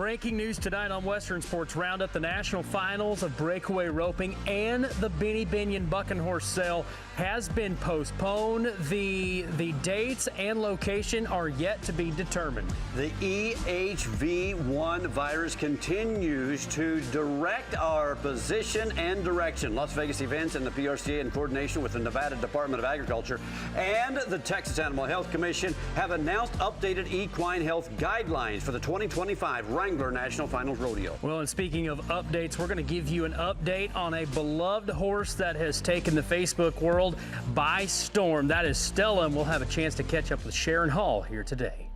Breaking news tonight on Western Sports Roundup. The National Finals of Breakaway Roping and the Benny Binion Bucking Horse Sale has been postponed. The dates and location are yet to be determined. The EHV-1 virus continues to direct our position and direction. Las Vegas events and the PRCA, in coordination with the Nevada Department of Agriculture and the Texas Animal Health Commission, have announced updated equine health guidelines for the 2025 Wrangler National Finals Rodeo. Well, and speaking of updates, we're going to give you an update on a beloved horse that has taken the Facebook world by storm. That is Stella, and we'll have a chance to catch up with Sharon Hall here today.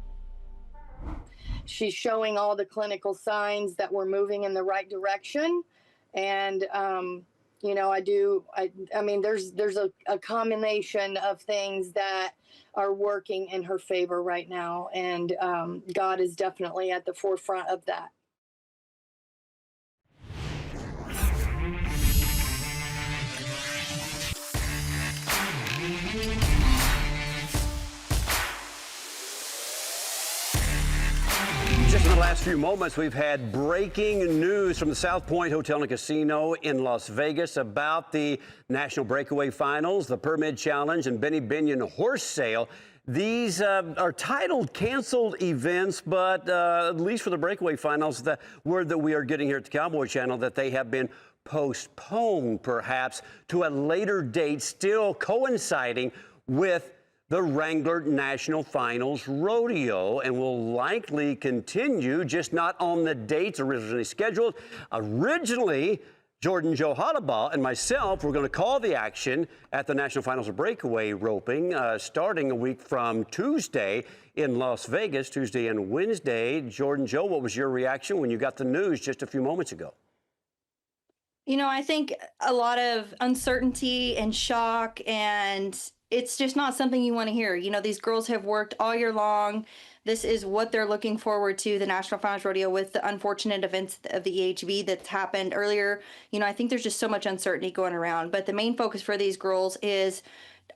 She's showing all the clinical signs that we're moving in the right direction. And, you know, I mean, there's a combination of things that are working in her favor right now. And God is definitely at the forefront of that. Just in the last few moments, we've had breaking news from the South Point Hotel and Casino in Las Vegas about the National Breakaway Finals, the Permit Challenge, and Benny Binion Horse Sale. These are titled canceled events, but at least for the Breakaway Finals, the word that we are getting here at the Cowboy Channel that they have been postponed perhaps to a later date, still coinciding with the Wrangler National Finals Rodeo, and will likely continue, just not on the dates originally scheduled. Originally, Jordan Joe Hollabaugh and myself were going to call the action at the National Finals of Breakaway Roping starting a week from Tuesday in Las Vegas, Tuesday and Wednesday. Jordan Joe, what was your reaction when you got the news just a few moments ago? You know, I think a lot of uncertainty and shock, and it's just not something you want to hear. You know, these girls have worked all year long. This is what they're looking forward to, the National Finals Rodeo, with the unfortunate events of the EHV that's happened earlier. You know, I think there's just so much uncertainty going around. But the main focus for these girls is,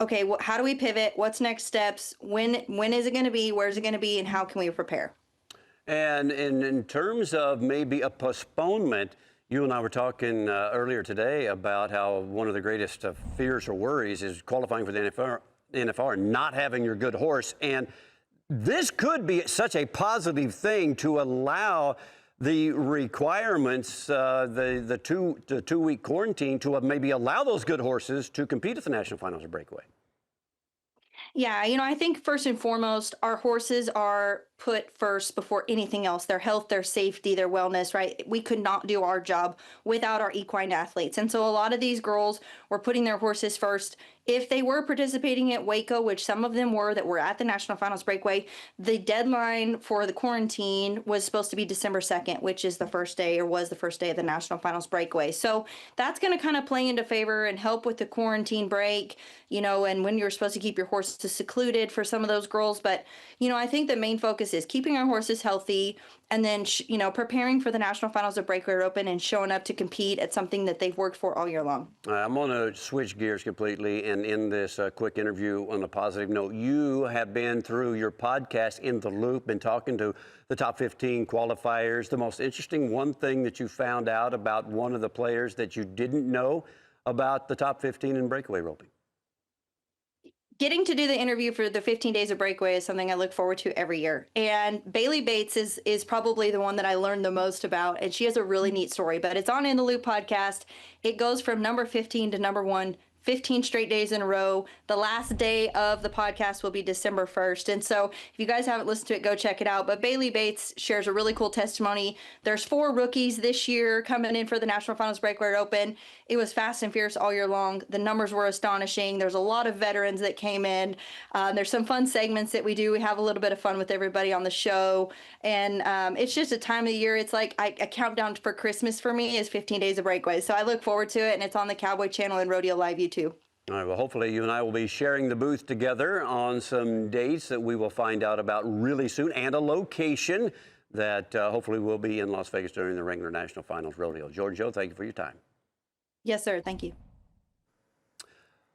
okay, how do we pivot? What's next steps? When is it going to be? Where is it going to be? And how can we prepare? And in terms of maybe a postponement, you and I were talking earlier today about how one of the greatest fears or worries is qualifying for the NFR and not having your good horse. And this could be such a positive thing to allow the requirements, the two-week quarantine, to maybe allow those good horses to compete at the National Finals of Breakaway. Yeah, you know, I think first and foremost, our horses are put first before anything else. Their health, their safety, their wellness, right? We could not do our job without our equine athletes. And so a lot of these girls were putting their horses first. If they were participating at Waco, which some of them were that were at the National Finals Breakaway, the deadline for the quarantine was supposed to be December 2nd, which is the first day, or was the first day of the National Finals Breakaway. So that's going to kind of play into favor and help with the quarantine break, you know, and when you're supposed to keep your horses secluded for some of those girls. But, you know, I think the main focus is keeping our horses healthy, and then, you know, preparing for the National Finals of Breakaway Roping and showing up to compete at something that they've worked for all year long. I'm going to switch gears completely and end this quick interview on a positive note. You have been, through your podcast, In the Loop, been talking to the top 15 qualifiers. The most interesting one thing that you found out about one of the players that you didn't know about the top 15 in breakaway roping? Getting to do the interview for the 15 Days of Breakaway is something I look forward to every year. And Bailey Bates is probably the one that I learned the most about, and she has a really neat story. But it's on In the Loop podcast. It goes from number 15 to number 1, 15 straight days in a row. The last day of the podcast will be December 1st. And so if you guys haven't listened to it, go check it out. But Bailey Bates shares a really cool testimony. There's 4 rookies this year coming in for the National Finals Breakaway Open. It was fast and fierce all year long. The numbers were astonishing. There's a lot of veterans that came in. There's some fun segments that we do. We have a little bit of fun with everybody on the show. And it's just a time of the year. It's like a countdown for Christmas for me is 15 Days of Breakaway. So I look forward to it, and it's on the Cowboy Channel and Rodeo Live YouTube. All right, well, hopefully you and I will be sharing the booth together on some dates that we will find out about really soon, and a location that hopefully will be in Las Vegas during the Wrangler National Finals Rodeo. George Joe, thank you for your time. Yes, sir. Thank you.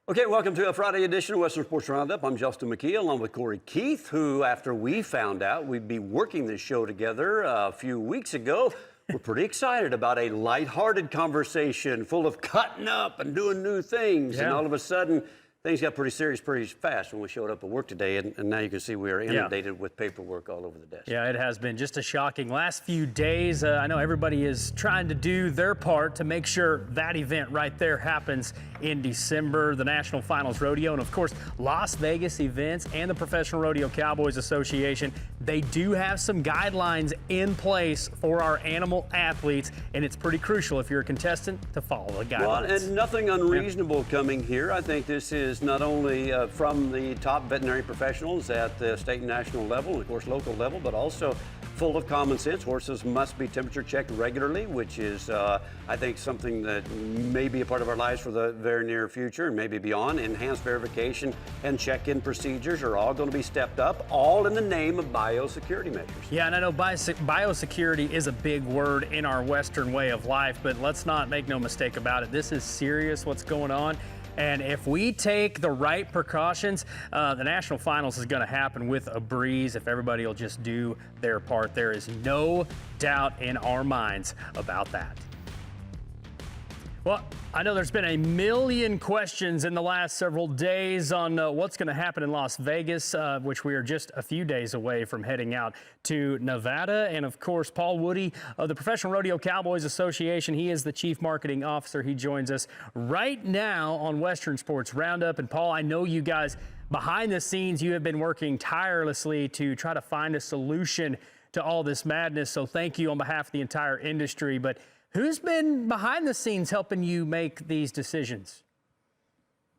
Okay, welcome to a Friday edition of Western Sports Roundup. I'm Justin McKee, along with Corey Keith, who, after we found out we'd be working this show together a few weeks ago, we're pretty excited about a lighthearted conversation full of cutting up and doing new things. Yeah. And all of a sudden, things got pretty serious pretty fast when we showed up at work today, and now you can see we are inundated with paperwork all over the desk. Yeah, it has been just a shocking last few days. I know everybody is trying to do their part to make sure that event right there happens in December, the National Finals Rodeo, and of course, Las Vegas events and the Professional Rodeo Cowboys Association. They do have some guidelines in place for our animal athletes, and it's pretty crucial if you're a contestant to follow the guidelines. Well, and nothing unreasonable coming here. I think this is not only from the top veterinary professionals at the state and national level, and of course local level, but also full of common sense. Horses must be temperature checked regularly, which is, I think, something that may be a part of our lives for the very near future and maybe beyond. Enhanced verification and check-in procedures are all going to be stepped up, all in the name of biosecurity measures. Yeah, and I know biosecurity is a big word in our Western way of life, but let's not make no mistake about it. This is serious what's going on. And if we take the right precautions, the National Finals is going to happen with a breeze if everybody will just do their part. There is no doubt in our minds about that. Well, I know there's been a million questions in the last several days on what's going to happen in Las Vegas, which we are just a few days away from heading out to Nevada. And of course, Paul Woody of the Professional Rodeo Cowboys Association, he is the Chief Marketing Officer. He joins us right now on Western Sports Roundup. And Paul, I know you guys behind the scenes, you have been working tirelessly to try to find a solution to all this madness. So thank you on behalf of the entire industry. But who's been behind the scenes helping you make these decisions?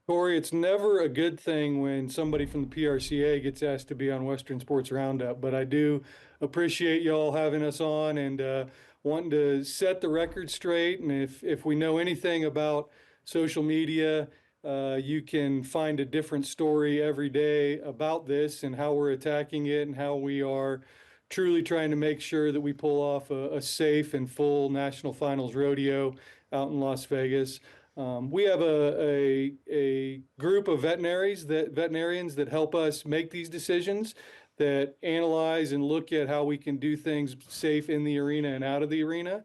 Corey, it's never a good thing when somebody from the PRCA gets asked to be on Western Sports Roundup, but I do appreciate y'all having us on and wanting to set the record straight. And if we know anything about social media, you can find a different story every day about this and how we're attacking it and how we are truly trying to make sure that we pull off a safe and full National Finals Rodeo out in Las Vegas. We have a group of veterinarians that help us make these decisions, that analyze and look at how we can do things safe in the arena and out of the arena.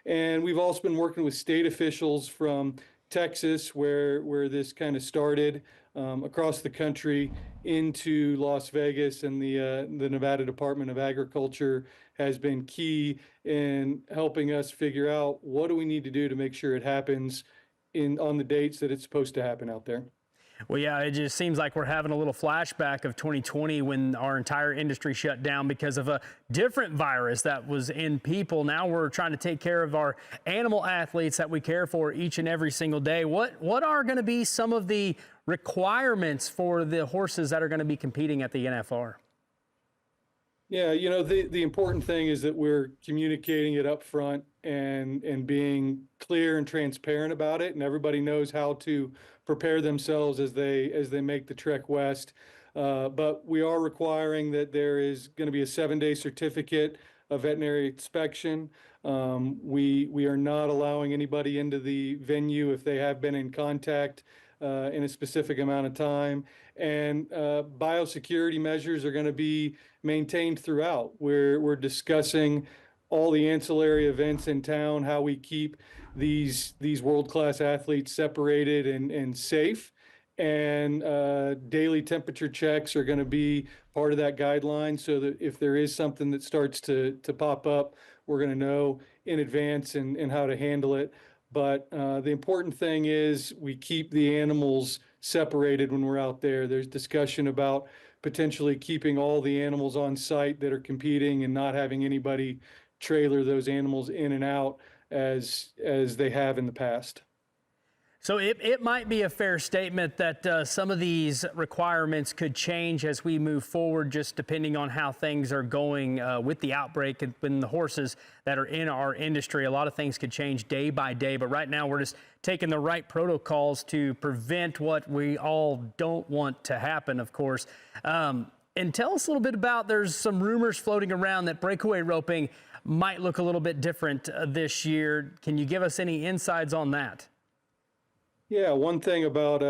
And we've also been working with state officials from Texas, where this kind of started, across the country into Las Vegas, and the Nevada Department of Agriculture has been key in helping us figure out what do we need to do to make sure it happens on the dates that it's supposed to happen out there. Well, yeah, it just seems like we're having a little flashback of 2020 when our entire industry shut down because of a different virus that was in people. Now we're trying to take care of our animal athletes that we care for each and every single day. What are going to be some of the requirements for the horses that are going to be competing at the NFR? Yeah, you know, the important thing is that we're communicating it up front and being clear and transparent about it, and everybody knows how to prepare themselves as they make the trek west. But we are requiring that there is going to be a 7-day certificate of veterinary inspection. We are not allowing anybody into the venue if they have been in contact in a specific amount of time. And biosecurity measures are going to be maintained throughout. We're discussing all the ancillary events in town, how we keep these world-class athletes separated and safe. And daily temperature checks are going to be part of that guideline, so that if there is something that starts to pop up, we're going to know in advance and how to handle it. But the important thing is we keep the animals separated when we're out there. There's discussion about potentially keeping all the animals on site that are competing and not having anybody trailer those animals in and out as they have in the past. So it might be a fair statement that some of these requirements could change as we move forward, just depending on how things are going with the outbreak and the horses that are in our industry. A lot of things could change day by day, but right now we're just taking the right protocols to prevent what we all don't want to happen, of course. And tell us a little bit about, there's some rumors floating around that breakaway roping might look a little bit different this year. Can you give us any insights on that? Yeah, one thing about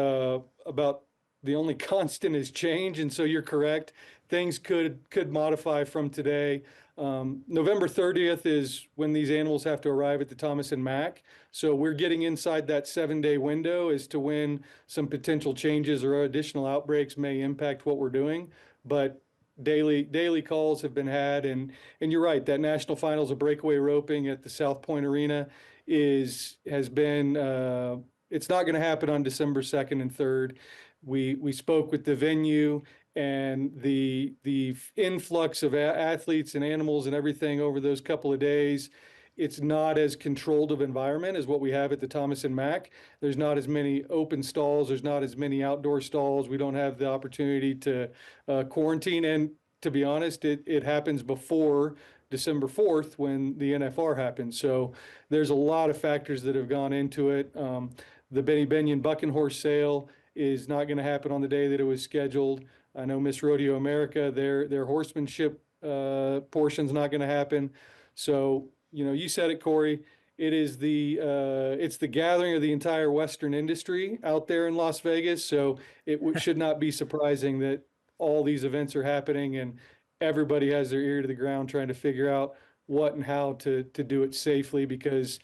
about the only constant is change. And so you're correct. Things could modify from today. November 30th is when these animals have to arrive at the Thomas and Mack. So we're getting inside that 7-day window as to when some potential changes or additional outbreaks may impact what we're doing. But daily calls have been had, and you're right, that National Finals of Breakaway Roping at the South Point Arena has been it's not going to happen on December 2nd and 3rd. We spoke with the venue, and the influx of athletes and animals and everything over those couple of days, it's not as controlled of environment as what we have at the Thomas and Mack. There's not as many open stalls. There's not as many outdoor stalls. We don't have the opportunity to quarantine. And to be honest, it happens before December 4th when the NFR happens. So there's a lot of factors that have gone into it. The Benny Binion Bucking Horse sale is not going to happen on the day that it was scheduled. I know Miss Rodeo America, their horsemanship portion's not going to happen. So, you said it, Corey. It is it's the gathering of the entire Western industry out there in Las Vegas. So it should not be surprising that all these events are happening and everybody has their ear to the ground trying to figure out what and how to do it safely, because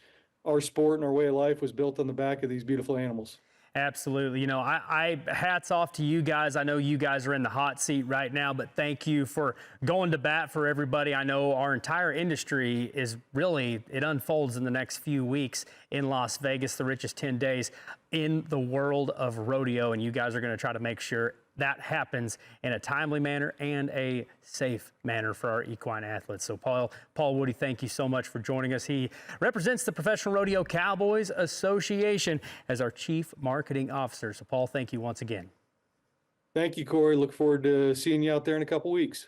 our sport and our way of life was built on the back of these beautiful animals. Absolutely. I hats off to you guys. I know you guys are in the hot seat right now, but thank you for going to bat for everybody. I know our entire industry it unfolds in the next few weeks in Las Vegas, the richest 10 days in the world of rodeo, and you guys are going to try to make sure that happens in a timely manner and a safe manner for our equine athletes. So Paul Woody, thank you so much for joining us. He represents the Professional Rodeo Cowboys Association as our Chief Marketing Officer. So Paul, thank you once again. Thank you, Corey. Look forward to seeing you out there in a couple weeks.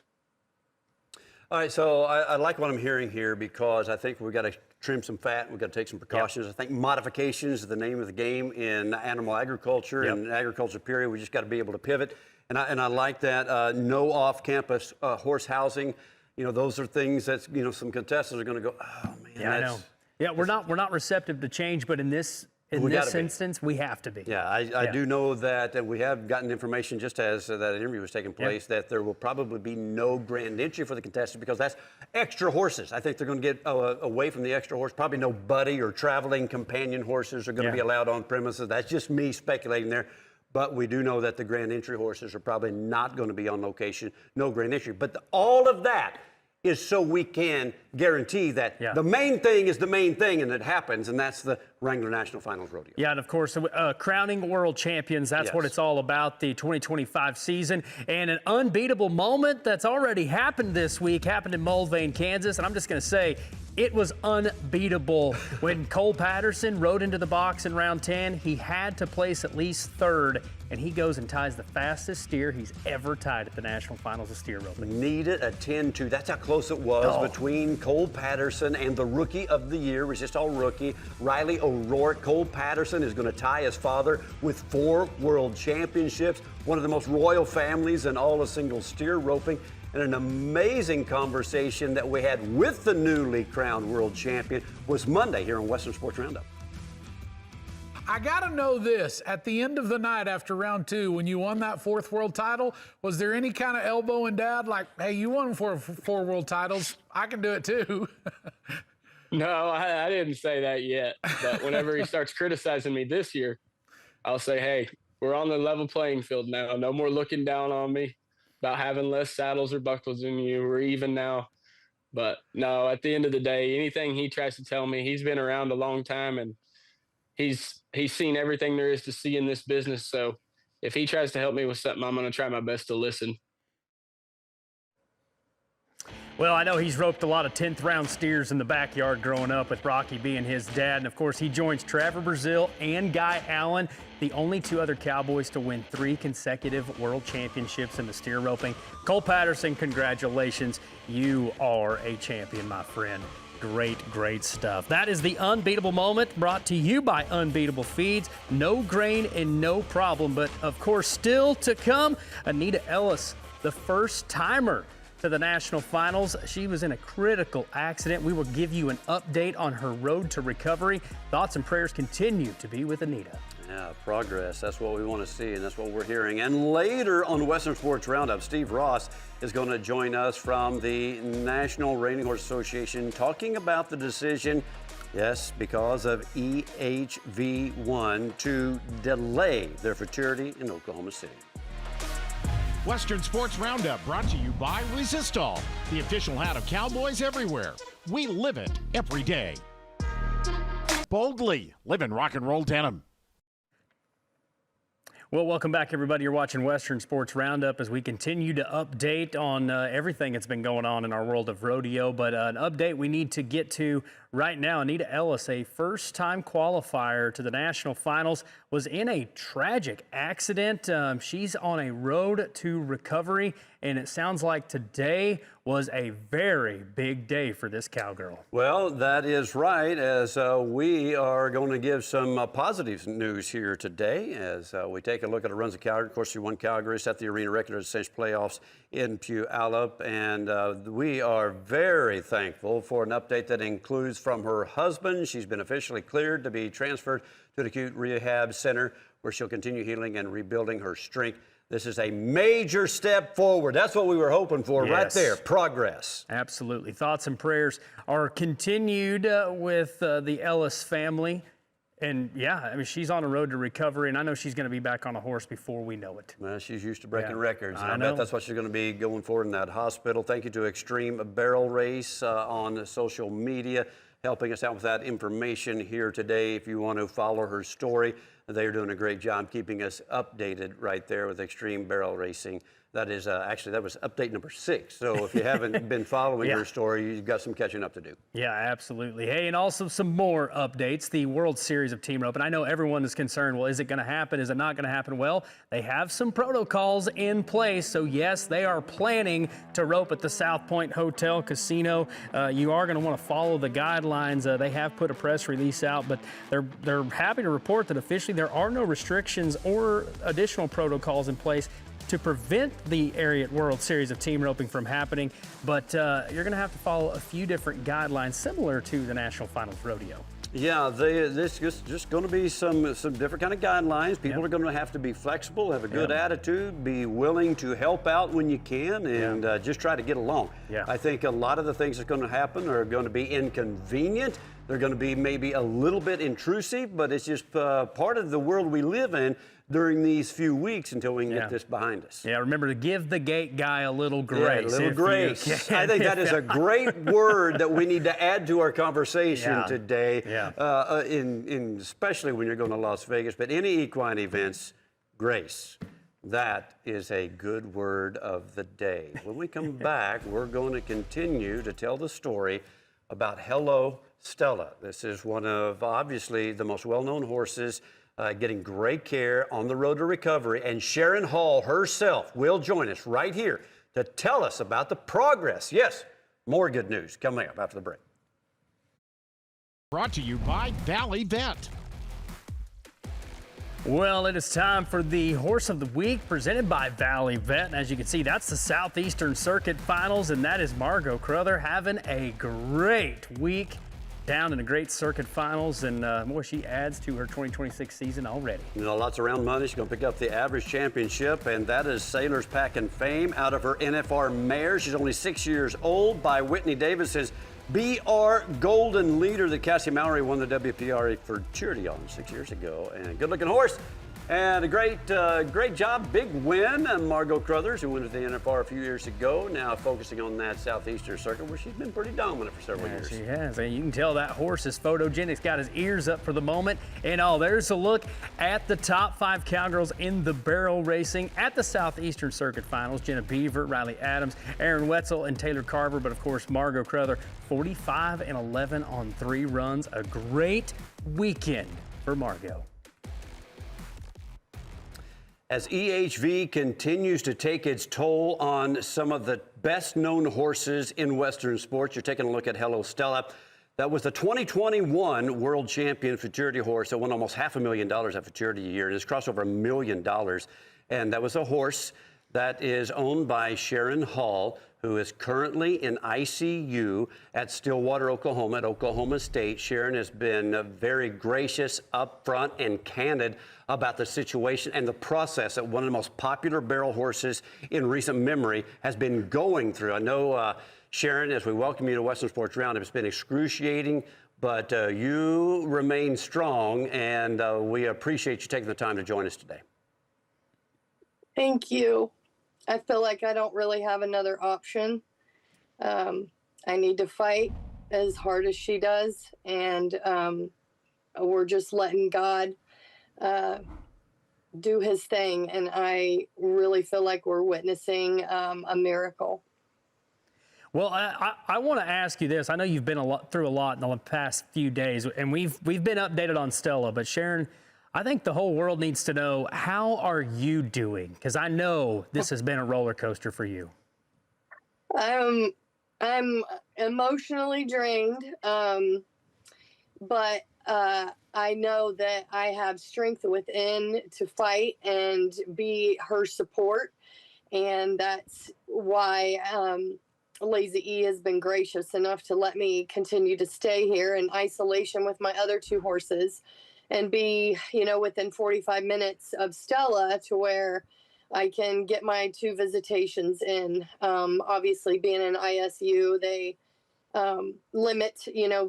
All right, so I like what I'm hearing here, because I think we've got to trim some fat. We've got to take some precautions. Yep. I think modifications is the name of the game in animal agriculture and agriculture period. We just got to be able to pivot. And I like that. No off-campus horse housing. Those are things that, some contestants are going to go, oh, man. Yeah, I know. Yeah, we're not receptive to change, but in this instance, we have to be. Yeah, I do know that we have gotten information, just as that interview was taking place, that there will probably be no grand entry for the contestants, because that's extra horses. I think they're going to get away from the extra horse. Probably no buddy or traveling companion horses are going to be allowed on premises. That's just me speculating there. But we do know that the grand entry horses are probably not going to be on location, no grand entry. But all of that is so we can guarantee that the main thing is the main thing, and it happens, and that's the Wrangler National Finals Rodeo. Yeah, and of course, crowning world champions, that's what it's all about, the 2025 season. And an unbeatable moment that's already happened this week happened in Mulvane, Kansas, and I'm just going to say, it was unbeatable. When Cole Patterson rode into the box in round 10, he had to place at least third, and he goes and ties the fastest steer he's ever tied at the National Finals of Steer Roping. Needed a 10-2. That's how close it was between Cole Patterson and the Rookie of the Year, was just all rookie, Riley O'Rourke. Cole Patterson is going to tie his father with 4 world championships, one of the most royal families in all of single steer roping. And an amazing conversation that we had with the newly crowned world champion was Monday here on Western Sports Roundup. I got to know this. At the end of the night after round 2, when you won that 4th world title, was there any kind of elbowing Dad like, hey, you won 4 world titles, I can do it too? No, I didn't say that yet. But whenever he starts criticizing me this year, I'll say, hey, we're on the level playing field now. No more looking down on me about having less saddles or buckles than you. We're even now. But no, at the end of the day, anything he tries to tell me, he's been around a long time, and he's seen everything there is to see in this business. So if he tries to help me with something, I'm going to try my best to listen. Well, I know he's roped a lot of 10th round steers in the backyard growing up, with Rocky being his dad. And of course, he joins Trevor Brazile and Guy Allen, the only 2 other Cowboys to win 3 consecutive world championships in the steer roping. Cole Patterson, congratulations. You are a champion, my friend. Great stuff. That is the unbeatable moment, brought to you by Unbeatable Feeds. No grain and no problem. But of course, still to come, Anita Ellis, the first timer to the national finals. She was in a critical accident. We will give you an update on her road to recovery. Thoughts and prayers continue to be with Anita. Yeah, progress. That's what we want to see, and that's what we're hearing. And later on Western Sports Roundup, Steve Ross is going to join us from the National Reining Horse Association talking about the decision, yes, because of EHV-1 to delay their futurity in Oklahoma City. Western Sports Roundup brought to you by Resistol, the official hat of cowboys everywhere. We live it every day. Boldly live in rock and roll denim. Well, welcome back, everybody. You're watching Western Sports Roundup as we continue to update on everything that's been going on in our world of rodeo. But an update we need to get to right now. Anita Ellis, a first-time qualifier to the national finals, was in a tragic accident. She's on a road to recovery, and it sounds like today was a very big day for this cowgirl. Well, that is right, as we are going to give some positive news here today as we take a look at her runs of Calgary. Of course, she won Calgary, set the arena record at the Cinch playoffs in Puyallup, and we are very thankful for an update that includes from her husband. She's been officially cleared to be transferred to an acute rehab center where she'll continue healing and rebuilding her strength. This is a major step forward. That's what we were hoping for right there, progress. Absolutely. Thoughts and prayers are continued with the Ellis family. And yeah, I mean, she's on a road to recovery, and I know she's going to be back on a horse before we know it. Well, she's used to breaking records. And I I bet that's what she's going to be going for in that hospital. Thank you to Extreme Barrel Race on social media, helping us out with that information here today. If you want to follow her story, they're doing a great job keeping us updated right there with Extreme Barrel Racing. That is actually, that was update number 6. So if you haven't been following her story, you've got some catching up to do. Yeah, absolutely. Hey, and also some more updates. The World Series of Team Roping. I know everyone is concerned, well, is it going to happen? Is it not going to happen? Well, they have some protocols in place. So yes, they are planning to rope at the South Point Hotel Casino. You are going to want to follow the guidelines. They have put a press release out, but they're happy to report that officially there are no restrictions or additional protocols in place to prevent the Ariat World Series of Team Roping from happening, but you're going to have to follow a few different guidelines similar to the National Finals Rodeo. Yeah, this just going to be some different kind of guidelines. People are going to have to be flexible, have a good attitude, be willing to help out when you can, and just try to get along. I think a lot of the things that's going to happen are going to be inconvenient. They're going to be maybe a little bit intrusive, but it's just part of the world we live in during these few weeks until we can get this behind us. Yeah, remember to give the gate guy a little grace. Yeah, a little grace. I think that is a great word that we need to add to our conversation today, especially when you're going to Las Vegas. But any equine events, grace. That is a good word of the day. When we come back, we're going to continue to tell the story about Hello Stella. This is one of, obviously, the most well-known horses getting great care on the road to recovery. And Sharon Hall herself will join us right here to tell us about the progress. Yes, more good news coming up after the break. Brought to you by Valley Vet. Well, it is time for the Horse of the Week presented by Valley Vet. And as you can see, that's the Southeastern Circuit Finals, and that is Margot Crother having a great week down in the great circuit finals, and boy, she adds to her 2026 season already. You know, lots of round money. She's going to pick up the average championship, and that is Sailor's Packing Fame out of her NFR mare. She's only 6 years old by Whitney Davis's BR Golden Leader that Cassie Mallory won the WPRA for Charity on 6 years ago. And good-looking horse. And a great job, big win. And Margot Crothers, who went to the NFR a few years ago, now focusing on that Southeastern Circuit, where she's been pretty dominant for several years. She has, and you can tell that horse is photogenic. He's got his ears up for the moment. And there's a look at the top 5 cowgirls in the barrel racing at the Southeastern Circuit Finals. Jenna Beaver, Riley Adams, Aaron Wetzel, and Taylor Carver. But of course, Margot Crother, 45-11 on 3 runs. A great weekend for Margot. As EHV continues to take its toll on some of the best-known horses in Western sports, you're taking a look at Hello Stella. That was the 2021 World Champion Futurity horse that won almost $500,000 at Futurity a year, and has crossed over $1 million. And that was a horse that is owned by Sharon Hall, who is currently in ICU at Stillwater, Oklahoma, at Oklahoma State. Sharon has been very gracious, upfront, and candid about the situation and the process that one of the most popular barrel horses in recent memory has been going through. I know, Sharon, as we welcome you to Western Sports Roundup, it's been excruciating, but you remain strong, and we appreciate you taking the time to join us today. Thank you. I feel like I don't really have another option. I need to fight as hard as she does, and we're just letting God do his thing, and I really feel like we're witnessing a miracle. Well, I want to ask you this. I know you've been through a lot in the past few days, and we've been updated on Stella, but Sharon, I think the whole world needs to know, how are you doing? Because I know this has been a roller coaster for you. I'm emotionally drained, but I know that I have strength within to fight and be her support, and that's why Lazy E has been gracious enough to let me continue to stay here in isolation with my other two horses and be, within 45 minutes of Stella, to where I can get my 2 visitations in. Obviously, being in ISU, they limit,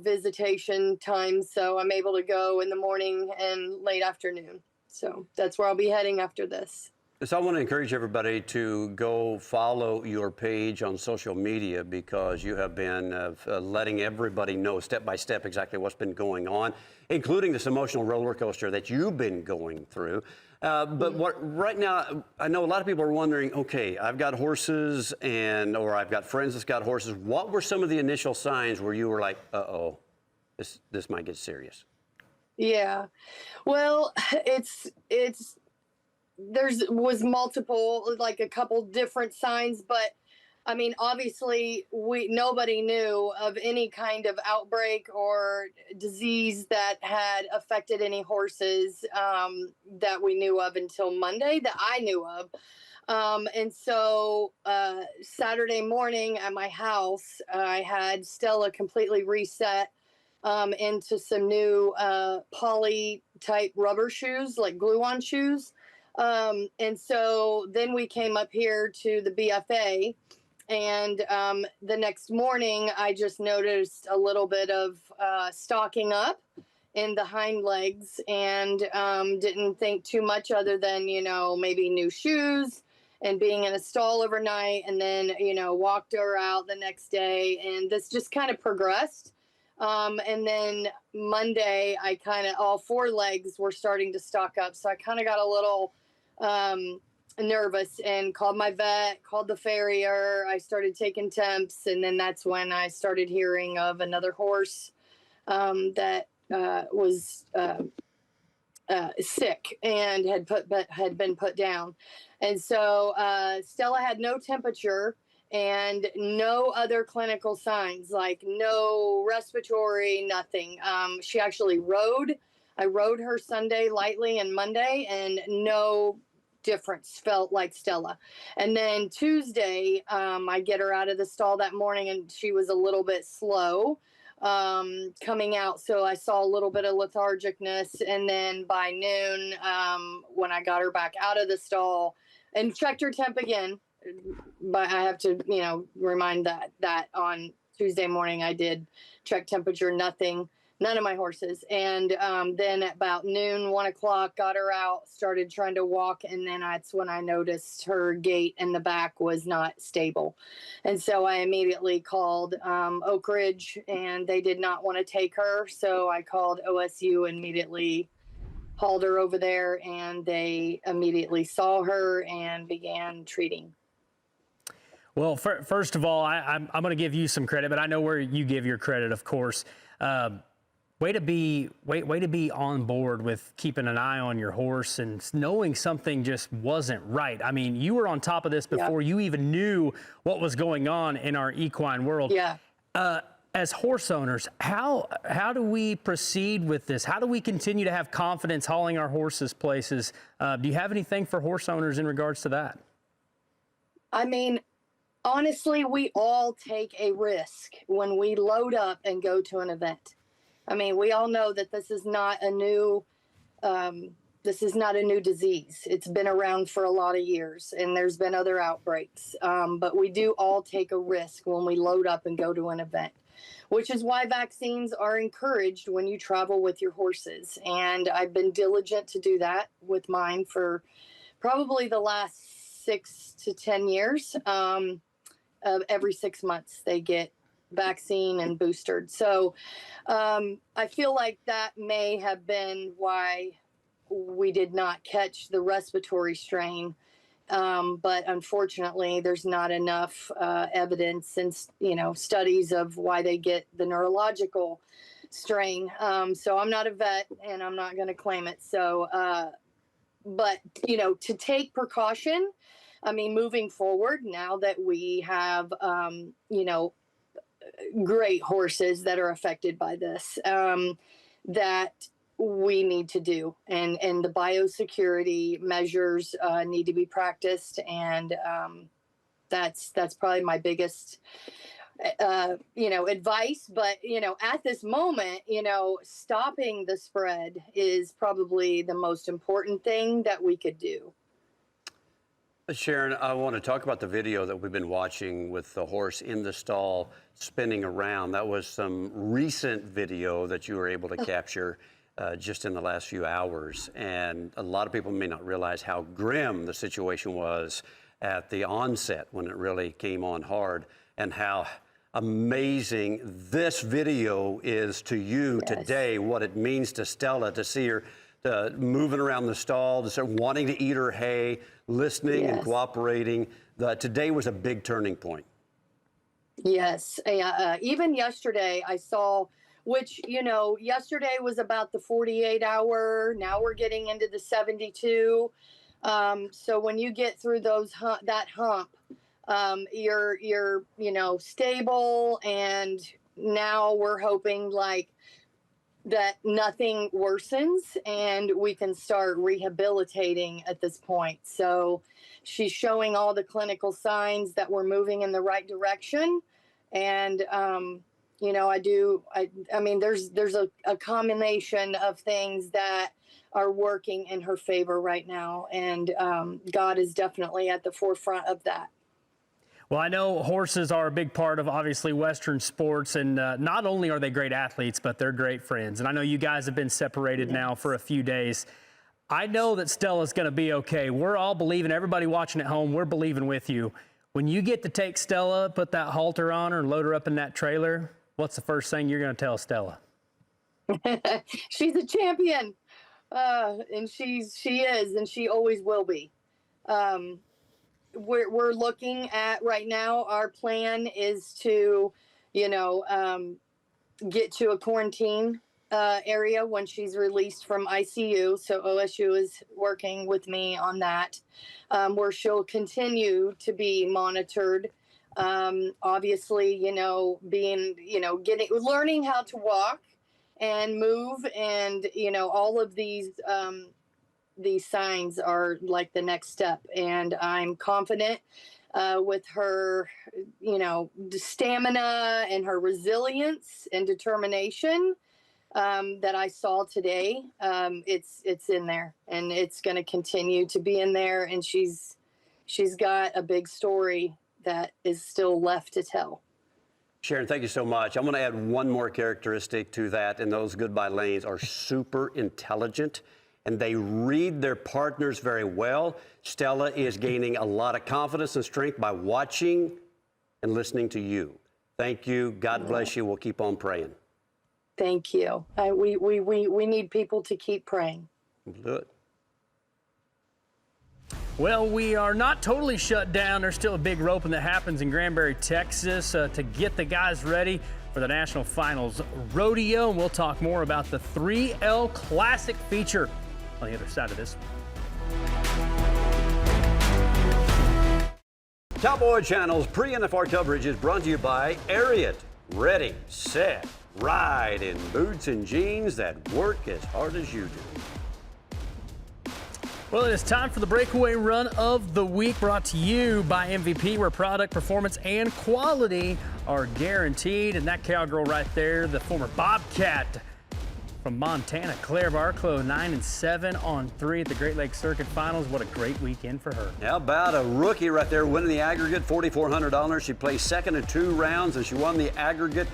visitation times. So I'm able to go in the morning and late afternoon. So that's where I'll be heading after this. So I want to encourage everybody to go follow your page on social media, because you have been letting everybody know step by step exactly what's been going on, including this emotional roller coaster that you've been going through. But right now, I know a lot of people are wondering, okay, I've got horses or I've got friends that's got horses. What were some of the initial signs where you were like, uh-oh, this might get serious? Yeah, well, was multiple, like a couple different signs, but I mean, obviously nobody knew of any kind of outbreak or disease that had affected any horses that we knew of until Monday, that I knew of. And so Saturday morning at my house, I had Stella completely reset into some new poly type rubber shoes, like glue-on shoes. And so then we came up here to the BFA, and the next morning I just noticed a little bit of stocking up in the hind legs, and didn't think too much other than, maybe new shoes and being in a stall overnight, and then, walked her out the next day, and this just kind of progressed. And then Monday, all 4 legs were starting to stock up. So I kind of got a little nervous and called my vet, called the farrier. I started taking temps, and then that's when I started hearing of another horse that was sick and had been put down. And so Stella had no temperature and no other clinical signs, like no respiratory, nothing. She actually rode. I rode her Sunday lightly and Monday, and no difference, felt like Stella. And then Tuesday, I get her out of the stall that morning, and she was a little bit slow coming out. So I saw a little bit of lethargicness. And then by noon, when I got her back out of the stall and checked her temp again, but I have to, remind that on Tuesday morning I did check temperature, none of my horses. And then at about noon, 1 o'clock, got her out, started trying to walk. And then that's when I noticed her gait in the back was not stable. And so I immediately called Oak Ridge, and they did not want to take her. So I called OSU, immediately hauled her over there, and they immediately saw her and began treating. Well, first of all, I'm going to give you some credit, but I know where you give your credit, of course. Way to be on board with keeping an eye on your horse and knowing something just wasn't right. I mean, you were on top of this before you even knew what was going on in our equine world. Yeah. As horse owners, how do we proceed with this? How do we continue to have confidence hauling our horses places? Do you have anything for horse owners in regards to that? I mean, honestly, we all take a risk when we load up and go to an event. I mean, we all know that this is not a new disease. It's been around for a lot of years, and there's been other outbreaks. But we do all take a risk when we load up and go to an event, which is why vaccines are encouraged when you travel with your horses. And I've been diligent to do that with mine for probably the last 6 to 10 years. Every 6 months they get vaccine and boosted. So I feel like that may have been why we did not catch the respiratory strain. But unfortunately, there's not enough evidence and, studies of why they get the neurological strain. So I'm not a vet and I'm not going to claim it. So, but, to take precaution, I mean, moving forward, now that we have, great horses that are affected by this, that we need to do, and the biosecurity measures need to be practiced, and that's probably my biggest advice. But at this moment, stopping the spread is probably the most important thing that we could do. Sharon, I want to talk about the video that we've been watching with the horse in the stall spinning around. That was some recent video that you were able to capture just in the last few hours. And a lot of people may not realize how grim the situation was at the onset when it really came on hard, and how amazing this video is to you today, what it means to Stella to see her moving around the stall, to start wanting to eat her hay, listening and cooperating. Today was a big turning point. Yes. Even yesterday I saw, which, yesterday was about the 48-hour. Now we're getting into the 72. So when you get through that hump, you're stable. And now we're hoping that nothing worsens and we can start rehabilitating at this point. So she's showing all the clinical signs that we're moving in the right direction. And, I mean, there's a combination of things that are working in her favor right now. And God is definitely at the forefront of that. Well, I know horses are a big part of, obviously, Western sports, and not only are they great athletes, but they're great friends. And I know you guys have been separated now for a few days. I know that Stella's going to be okay. We're all believing, everybody watching at home, we're believing with you. When you get to take Stella, put that halter on her and load her up in that trailer, what's the first thing you're going to tell Stella? She's a champion, and she is, and she always will be. We're looking at right now, our plan is to, get to a quarantine area when she's released from ICU. So OSU is working with me on that, where she'll continue to be monitored. Obviously, learning how to walk and move, and, all of these signs are like the next step. And I'm confident with her, stamina and her resilience and determination that I saw today. It's in there, and it's going to continue to be in there. And she's got a big story that is still left to tell. Sharon, thank you so much. I'm going to add one more characteristic to that, and those goodbye lanes are super intelligent, and they read their partners very well. Stella is gaining a lot of confidence and strength by watching and listening to you. Thank you. God bless you. We'll keep on praying. Thank you. We need people to keep praying. We'll do it. Well, we are not totally shut down. There's still a big roping that happens in Granbury, Texas, to get the guys ready for the National Finals Rodeo. And we'll talk more about the 3L Classic feature on the other side of this one. Cowboy Channel's pre-NFR coverage is brought to you by Ariat. Ready, set, ride in boots and jeans that work as hard as you do. Well, it is time for the breakaway run of the week, brought to you by MVP, where product, performance, and quality are guaranteed. And that cowgirl right there, the former Bobcat from Montana, Claire Barclow, 9-7 on 3 at the Great Lakes Circuit Finals. What a great weekend for her. How about a rookie right there winning the aggregate, $4,400. She placed second in 2 rounds, and she won the aggregate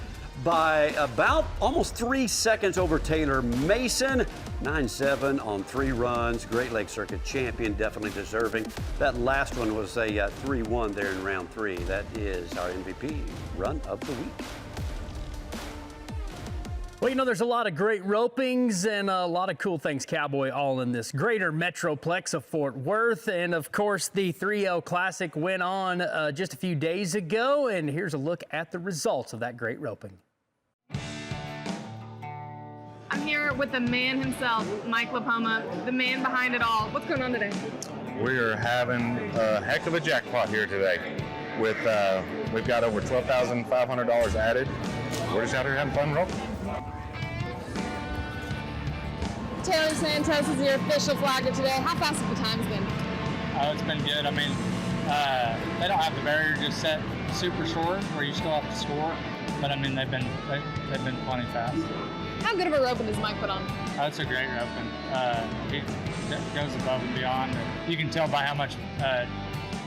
by about almost 3 seconds over Taylor Mason. 9-7 on 3 runs. Great Lakes Circuit champion, definitely deserving. That last one was a 3-1 there in round 3. That is our MVP run of the week. Well, you know, there's a lot of great ropings and a lot of cool things cowboy all in this greater metroplex of Fort Worth. And of course, the 3L Classic went on just a few days ago. And here's a look at the results of that great roping. I'm here with the man himself, Mike LaPoma, the man behind it all. What's going on today? We are having a heck of a jackpot here today. With we've got over $12,500 added. We're just out here having fun roping. Taylor Santos is your official flagger today. How fast have the times been? Oh, it's been good. I mean, they don't have the barrier just set super short where you still have to score, but I mean they've been plenty fast. How good of a roping does Mike put on? Oh, it's a great roping. He goes above and beyond. You can tell by how much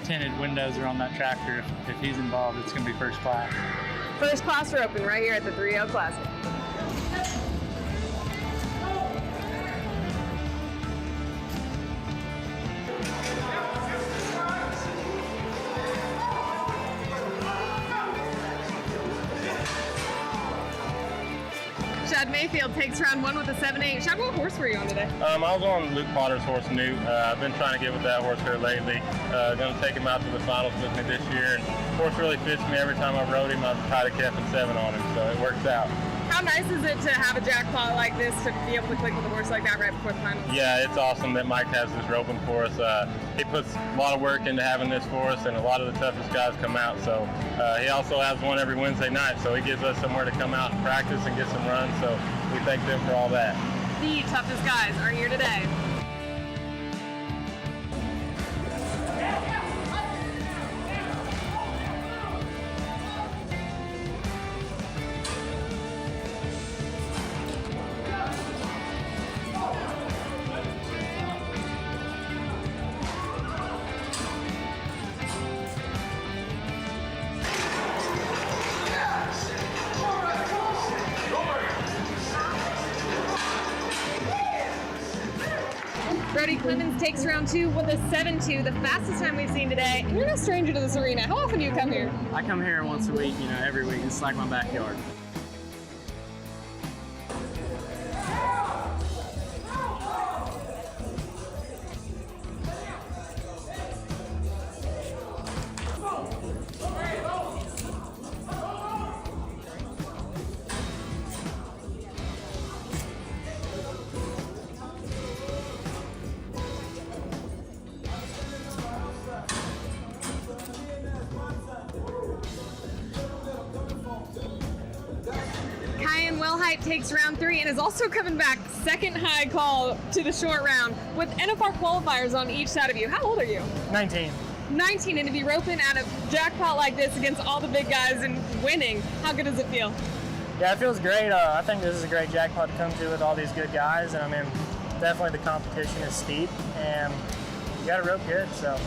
tinted windows are on that tractor. If he's involved, it's going to be first class. First class roping right here at the 3L Classic. Shad Mayfield takes round 1 with a 7-8. Shad, what horse were you on today? I was on Luke Potter's horse, Newt. I've been trying to get with that horse here lately. Going to take him out to the finals with me this year. And the horse really fits me. Every time I rode him, I've tried to keep 7 on him, so it works out. How nice is it to have a jackpot like this, to be able to click with a horse like that right before the finals? Yeah, it's awesome that Mike has this roping for us. He puts a lot of work into having this for us, and a lot of the toughest guys come out. So he also has one every Wednesday night, so he gives us somewhere to come out and practice and get some runs. So we thank them for all that. The toughest guys are here today. Brody Clemens takes round 2 with a 7-2, the fastest time we've seen today. And you're no stranger to this arena. How often do you come here? I come here once a week, every week. It's like my backyard. Takes round 3 and is also coming back second high call to the short round with NFR qualifiers on each side of you. How old are you? 19. 19, and to be roping at a jackpot like this against all the big guys and winning, how good does it feel? Yeah, it feels great. I think this is a great jackpot to come to with all these good guys, and I mean, definitely the competition is steep, and you got to rope good, so.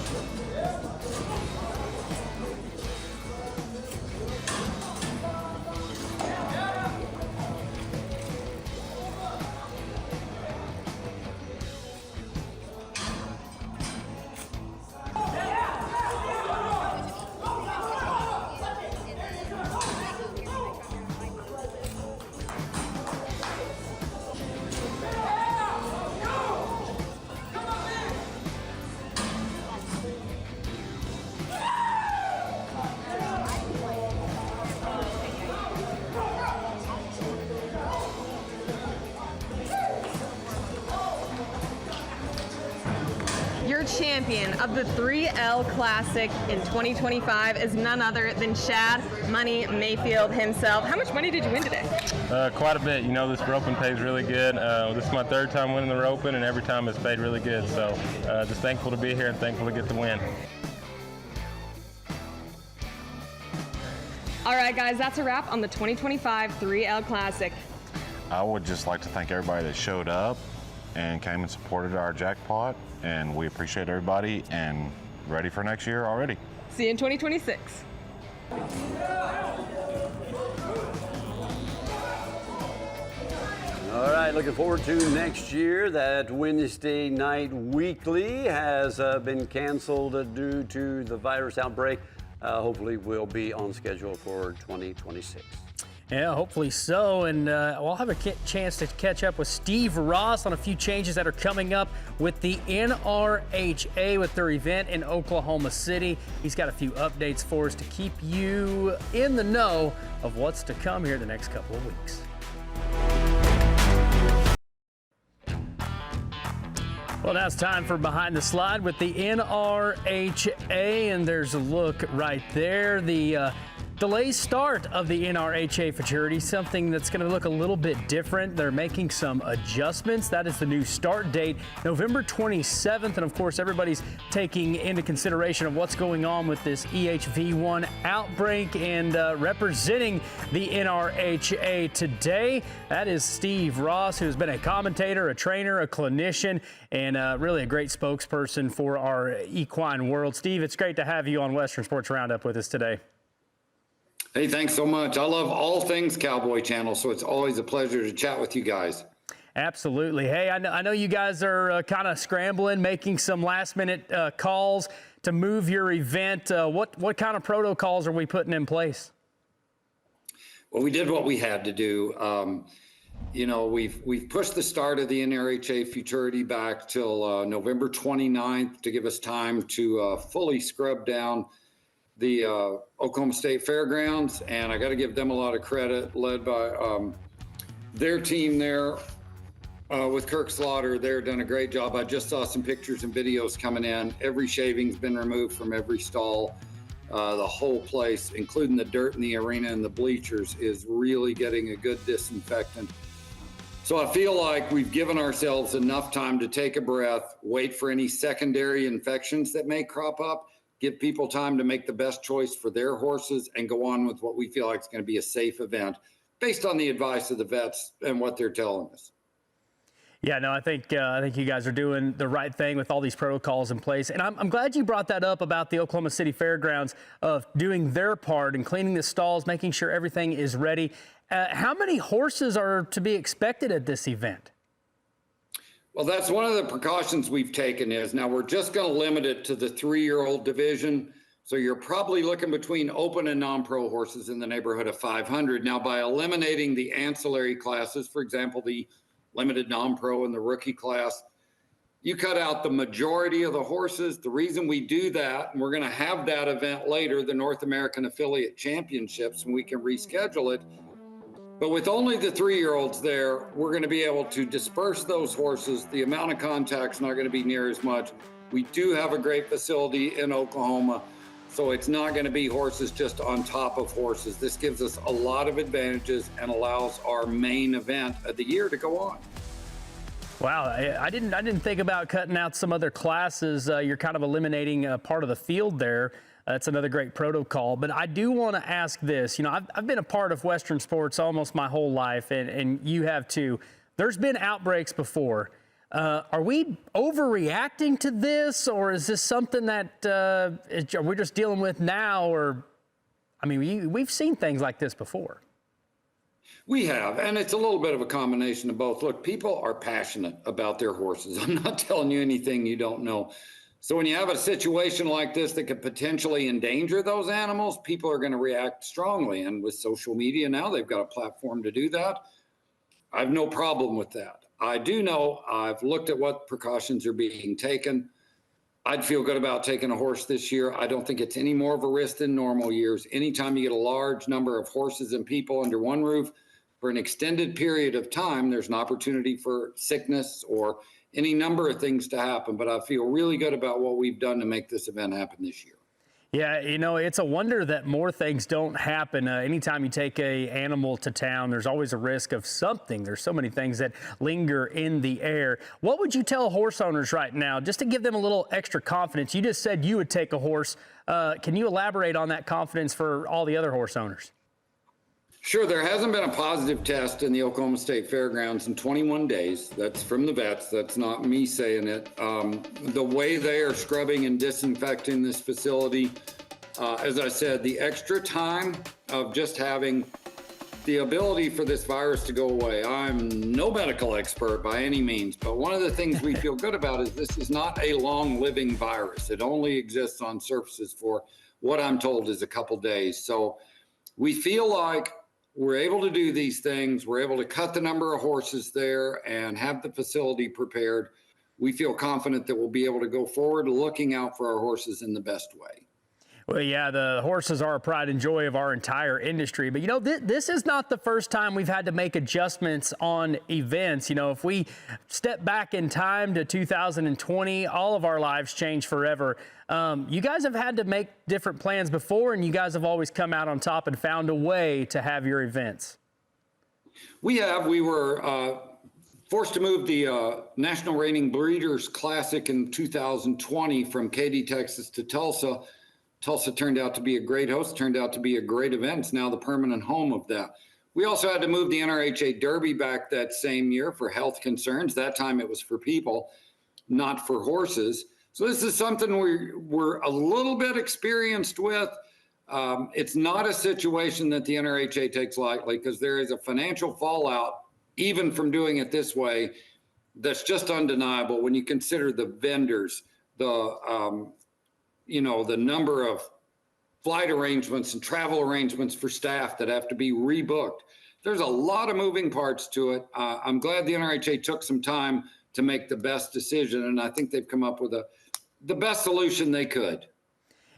Your champion of the 3L Classic in 2025 is none other than Shad Money Mayfield himself. How much money did you win today? Quite a bit. You know, this roping pays really good. This is my third time winning the roping, and every time it's paid really good. So just thankful to be here and thankful to get the win. All right, guys, that's a wrap on the 2025 3L Classic. I would just like to thank everybody that showed up and came and supported our jackpot, and we appreciate everybody and ready for next year already. See you in 2026. All right, looking forward to next year. That Wednesday night weekly has been canceled due to the virus outbreak. Hopefully we'll be on schedule for 2026. Yeah, hopefully so. And we'll have a chance to catch up with Steve Ross on a few changes that are coming up with the NRHA with their event in Oklahoma City. He's got a few updates for us to keep you in the know of what's to come here the next couple of weeks. Well, now it's time for Behind the Slide with the NRHA, and there's a look right there. The delayed start of the NRHA futurity, something that's going to look a little bit different. They're making some adjustments. That is the new start date, November 27th. And of course, everybody's taking into consideration of what's going on with this EHV-1 outbreak, and representing the NRHA today, that is Steve Ross, who's been a commentator, a trainer, a clinician, and really a great spokesperson for our equine world. Steve, it's great to have you on Western Sports Roundup with us today. Hey, thanks so much. I love all things Cowboy Channel, so it's always a pleasure to chat with you guys. Absolutely. Hey, I know you guys are kind of scrambling, making some last-minute calls to move your event. What kind of protocols are we putting in place? Well, we did what we had to do. You know, we've pushed the start of the NRHA futurity back till November 29th to give us time to fully scrub down the Oklahoma State Fairgrounds, and I got to give them a lot of credit, led by their team there with Kirk Slaughter. They're done a great job. I just saw some pictures and videos coming in. Every shaving's been removed from every stall. The whole place, including the dirt in the arena and the bleachers, is really getting a good disinfectant. So I feel like we've given ourselves enough time to take a breath, wait for any secondary infections that may crop up, give people time to make the best choice for their horses, and go on with what we feel like is going to be a safe event based on the advice of the vets and what they're telling us. Yeah, no, I think you guys are doing the right thing with all these protocols in place. And I'm glad you brought that up about the Oklahoma City Fairgrounds of doing their part and cleaning the stalls, making sure everything is ready. How many horses are to be expected at this event? Well, that's one of the precautions we've taken is now we're just going to limit it to the 3-year-old division. So you're probably looking between open and non-pro horses in the neighborhood of 500. Now, by eliminating the ancillary classes, for example, the limited non-pro and the rookie class, you cut out the majority of the horses. The reason we do that, and we're going to have that event later, the North American Affiliate Championships, and we can reschedule it. But with only the 3-year-olds there, we're going to be able to disperse those horses. The amount of contact's not going to be near as much. We do have a great facility in Oklahoma, so it's not going to be horses just on top of horses. This gives us a lot of advantages and allows our main event of the year to go on. Wow, I didn't think about cutting out some other classes. You're kind of eliminating part of the field there. That's another great protocol. But I do want to ask this. You know, I've been a part of Western sports almost my whole life, and you have too. There's been outbreaks before. Are we overreacting to this, or is this something that we're just dealing with now? Or, I mean, we've seen things like this before. We have, and it's a little bit of a combination of both. Look, people are passionate about their horses. I'm not telling you anything you don't know. So when you have a situation like this that could potentially endanger those animals, people are going to react strongly. And with social media now, they've got a platform to do that. I have no problem with that. I do know I've looked at what precautions are being taken. I'd feel good about taking a horse this year. I don't think it's any more of a risk than normal years. Anytime you get a large number of horses and people under one roof for an extended period of time, there's an opportunity for sickness or any number of things to happen, but I feel really good about what we've done to make this event happen this year. Yeah, you know, it's a wonder that more things don't happen. Anytime you take a animal to town, there's always a risk of something. There's so many things that linger in the air. What would you tell horse owners right now, just to give them a little extra confidence? You just said you would take a horse. Can you elaborate on that confidence for all the other horse owners? Sure. There hasn't been a positive test in the Oklahoma State Fairgrounds in 21 days. That's from the vets. That's not me saying it. The way they are scrubbing and disinfecting this facility, as I said, the extra time of just having the ability for this virus to go away. I'm no medical expert by any means, but one of the things we feel good about is this is not a long living virus. It only exists on surfaces for what I'm told is a couple days. So we feel like we're able to do these things. We're able to cut the number of horses there and have the facility prepared. We feel confident that we'll be able to go forward looking out for our horses in the best way. Well, yeah, the horses are a pride and joy of our entire industry. But, you know, this is not the first time we've had to make adjustments on events. You know, if we step back in time to 2020, all of our lives changed forever. You guys have had to make different plans before, and you guys have always come out on top and found a way to have your events. We have. We were forced to move the National Reining Breeders' Classic in 2020 from Katy, Texas to Tulsa. Tulsa turned out to be a great host, turned out to be a great event. It's now the permanent home of that. We also had to move the NRHA Derby back that same year for health concerns. That time it was for people, not for horses. So this is something we're a little bit experienced with. It's not a situation that the NRHA takes lightly because there is a financial fallout, even from doing it this way, that's just undeniable when you consider the vendors, the number of flight arrangements and travel arrangements for staff that have to be rebooked. There's a lot of moving parts to it. I'm glad the NRHA took some time to make the best decision, and I think they've come up with the best solution they could.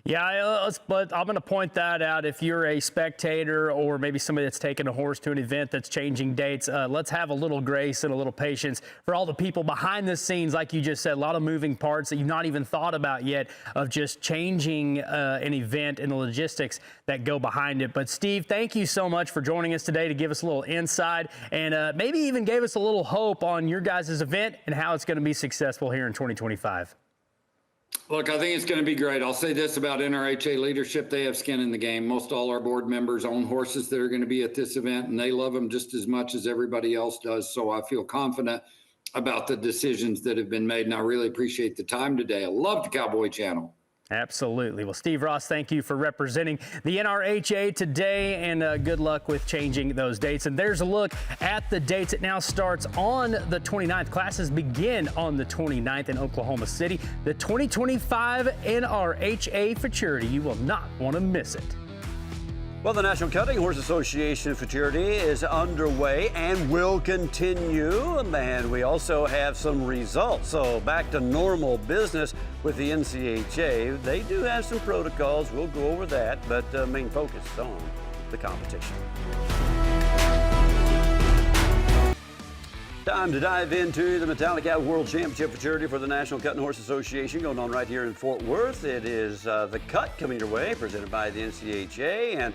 Yeah, but I'm going to point that out. If you're a spectator or maybe somebody that's taking a horse to an event that's changing dates, let's have a little grace and a little patience for all the people behind the scenes. Like you just said, a lot of moving parts that you've not even thought about yet of just changing an event and the logistics that go behind it. But Steve, thank you so much for joining us today to give us a little insight and maybe even gave us a little hope on your guys' event and how it's going to be successful here in 2025. Look, I think it's going to be great. I'll say this about NRHA leadership. They have skin in the game. Most all our board members own horses that are going to be at this event, and they love them just as much as everybody else does. So I feel confident about the decisions that have been made, and I really appreciate the time today. I love the Cowboy Channel. Absolutely. Well, Steve Ross, thank you for representing the NRHA today, and good luck with changing those dates. And there's a look at the dates. It now starts on the 29th. Classes begin on the 29th in Oklahoma City. The 2025 NRHA Futurity. You will not want to miss it. Well, the National Cutting Horse Association Futurity is underway and will continue. And we also have some results. So back to normal business with the NCHA. They do have some protocols. We'll go over that, but main focus is on the competition. Time to dive into the Metallica World Championship Futurity for the National Cutting Horse Association going on right here in Fort Worth. It is the Cut coming your way, presented by the NCHA, and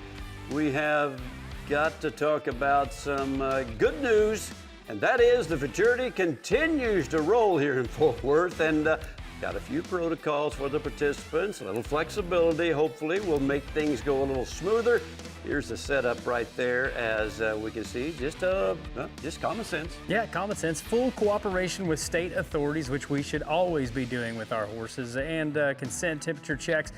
we have got to talk about some good news, and that is the Futurity continues to roll here in Fort Worth, and got a few protocols for the participants, a little flexibility. Hopefully will make things go a little smoother. Here's the setup right there, as we can see, just common sense. Yeah, common sense. Full cooperation with state authorities, which we should always be doing with our horses, and consent temperature checks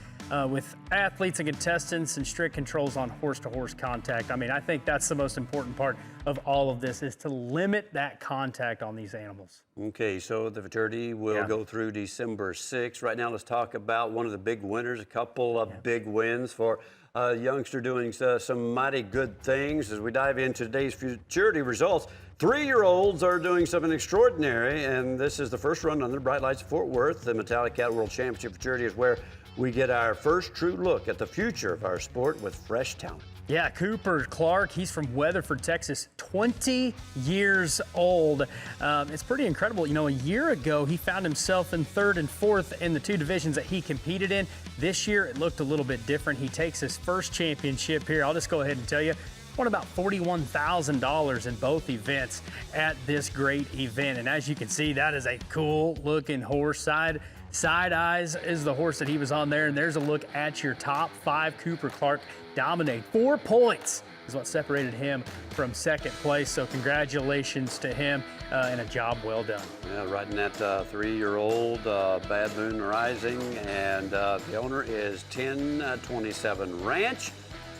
with athletes and contestants, and strict controls on horse-to-horse contact. I mean, I think that's the most important part of all of this, is to limit that contact on these animals. Okay, so the Futurity will go through December 6th. Right now, let's talk about one of the big winners, a couple of big wins for a youngster doing some mighty good things. As we dive into today's Futurity results, 3-year-olds are doing something extraordinary, and this is the first run under the bright lights of Fort Worth. The Metallica World Championship Futurity is where we get our first true look at the future of our sport with fresh talent. Yeah, Cooper Clark, he's from Weatherford, Texas, 20 years old. It's pretty incredible. You know, a year ago, he found himself in 3rd and 4th in the 2 divisions that he competed in. This year, it looked a little bit different. He takes his first championship here. I'll just go ahead and tell you, won about $41,000 in both events at this great event. And as you can see, that is a cool looking horse. Side Eyes is the horse that he was on there, and there's a look at your top 5. Cooper Clark dominated. 4 points is what separated him from 2nd place, so congratulations to him and a job well done. Yeah, riding that 3-year-old Bad Moon Rising, and the owner is 1027 Ranch.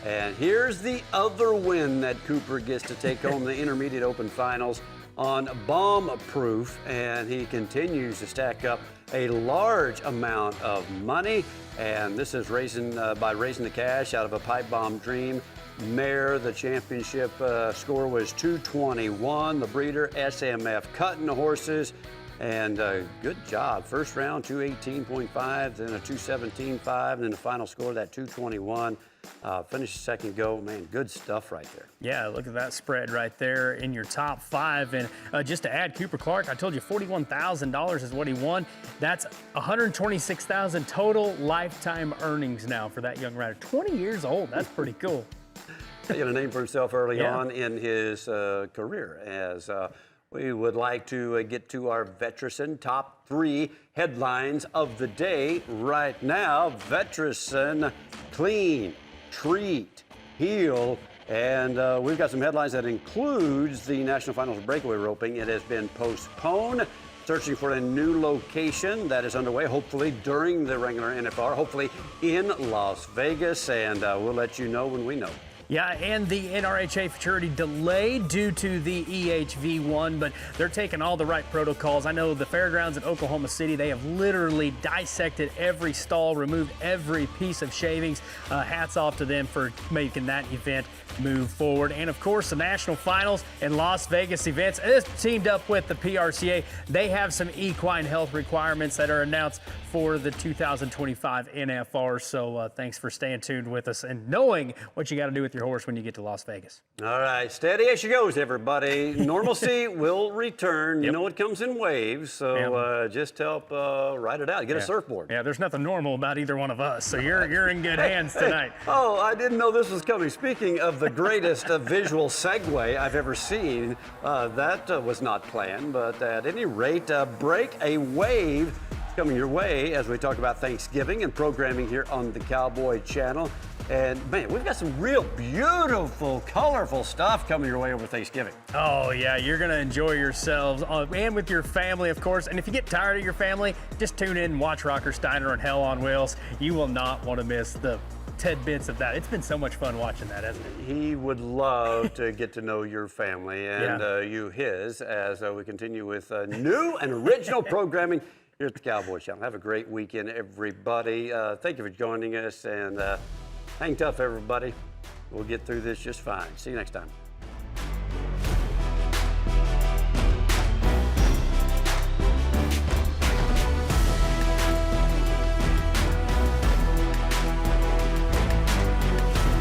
And here's the other win that Cooper gets to take home the Intermediate Open Finals on Bomb Proof, and he continues to stack up a large amount of money, and this is by raising the cash out of a Pipe Bomb Dream mare. The championship score was 221. The breeder SMF cutting the horses, and good job. First round 218.5, then a 217.5, and then the final score that 221. Finished second go. Man, good stuff right there. Yeah, look at that spread right there in your top 5. And just to add, Cooper Clark, I told you $41,000 is what he won. That's $126,000 total lifetime earnings now for that young rider. 20 years old. That's pretty cool. He had a name for himself early on in his career. As we would like to get to our Veterison top 3 headlines of the day right now. Veterison, clean, treat, heal, and we've got some headlines that includes the National Finals Breakaway Roping. It has been postponed. Searching for a new location that is underway, hopefully during the regular NFR, hopefully in Las Vegas, and we'll let you know when we know. Yeah, and the NRHA futurity delayed due to the EHV-1, but they're taking all the right protocols. I know the fairgrounds in Oklahoma City, they have literally dissected every stall, removed every piece of shavings. Hats off to them for making that event move forward. And of course, the National Finals in Las Vegas events is teamed up with the PRCA. They have some equine health requirements that are announced for the 2025 NFR. So thanks for staying tuned with us and knowing what you got to do with your horse when you get to Las Vegas. All right, steady as she goes, everybody. Normalcy will return. You know it comes in waves, so just help ride it out. Get a surfboard. Yeah, there's nothing normal about either one of us, so you're in good hands tonight. Oh, I didn't know this was coming. Speaking of the greatest visual segue I've ever seen, that was not planned, but at any rate, break a wave coming your way as we talk about Thanksgiving and programming here on the Cowboy Channel. And man, we've got some real beautiful, colorful stuff coming your way over Thanksgiving. Oh yeah, you're gonna enjoy yourselves and with your family, of course. And if you get tired of your family, just tune in and watch Rocker Steiner and Hell on Wheels. You will not want to miss the tidbits of that. It's been so much fun watching that, hasn't it? He would love to get to know your family and you his as we continue with new and original programming here at the Cowboy Channel. Have a great weekend, everybody. Thank you for joining us, and hang tough, everybody. We'll get through this just fine. See you next time.